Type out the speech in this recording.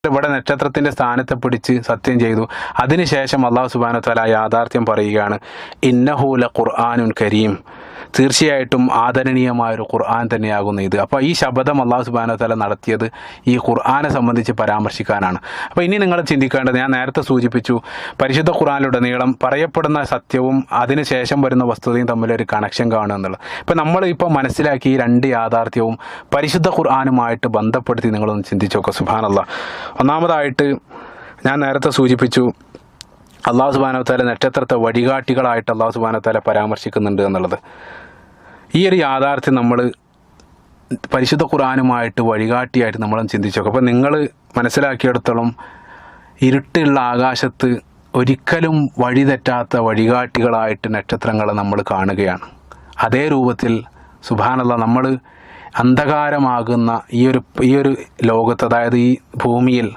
ഇവിടെ നക്ഷത്രത്തിൻ്റെ സ്ഥാനത്തെ പിടിച്ച് സത്യം ചെയ്തു. അതിനുശേഷം അള്ളാഹു സുബ്ഹാനഹു വ തആല യാഥാർത്ഥ്യം പറയുകയാണ്, ഇന്നഹു ലഖുർആനുൻ കരീം, തീർച്ചയായിട്ടും ആദരണീയമായൊരു ഖുർആൻ തന്നെയാകുന്നു ഇത്. അപ്പോൾ ഈ ശബ്ദം അള്ളാഹു സുബ്ഹാനഹു വ തആല നടത്തിയത് ഈ ഖുർആനെ സംബന്ധിച്ച് പരാമർശിക്കാനാണ്. അപ്പോൾ ഇനി നിങ്ങൾ ചിന്തിക്കേണ്ടത്, ഞാൻ നേരത്തെ സൂചിപ്പിച്ചു, പരിശുദ്ധ ഖുർആനിലുടനീളം പറയപ്പെടുന്ന സത്യവും അതിനുശേഷം വരുന്ന വസ്തുതയും തമ്മിലൊരു കണക്ഷൻ കാണുക എന്നുള്ളത്. ഇപ്പോൾ നമ്മൾ ഇപ്പോൾ മനസ്സിലാക്കി ഈ രണ്ട് യാഥാർത്ഥ്യവും പരിശുദ്ധ ഖുർആനുമായിട്ട് ബന്ധപ്പെടുത്തി നിങ്ങളൊന്ന് ചിന്തിച്ചു നോക്കുക. സുബ്ഹാനല്ലാഹ്. ഒന്നാമതായിട്ട് ഞാൻ നേരത്തെ സൂചിപ്പിച്ചു, അള്ളാഹു സുബ്ഹാനഹു വ തആല നക്ഷത്രത്തെ വഴികാട്ടികളായിട്ട് അള്ളാഹു സുബ്ഹാനഹു വ തആല പരാമർശിക്കുന്നുണ്ട് എന്നുള്ളത്. ഈ ഒരു യാഥാർത്ഥ്യം നമ്മൾ പരിശുദ്ധ ഖുർആനുമായിട്ട് വഴികാട്ടിയായിട്ട് നമ്മളൊന്ന് ചിന്തിച്ചു നോക്കുക. അപ്പോൾ നിങ്ങൾ മനസ്സിലാക്കിയെടുത്തോളം ഇരുട്ടുള്ള ആകാശത്ത് ഒരിക്കലും വഴി തെറ്റാത്ത വഴികാട്ടികളായിട്ട് നക്ഷത്രങ്ങളെ നമ്മൾ കാണുകയാണ്. അതേ രൂപത്തിൽ സുബ്ഹാനല്ലാഹ്, നമ്മൾ അന്ധകാരമാകുന്ന ഈ ഒരു ലോകത്ത്, അതായത് ഈ ഭൂമിയിൽ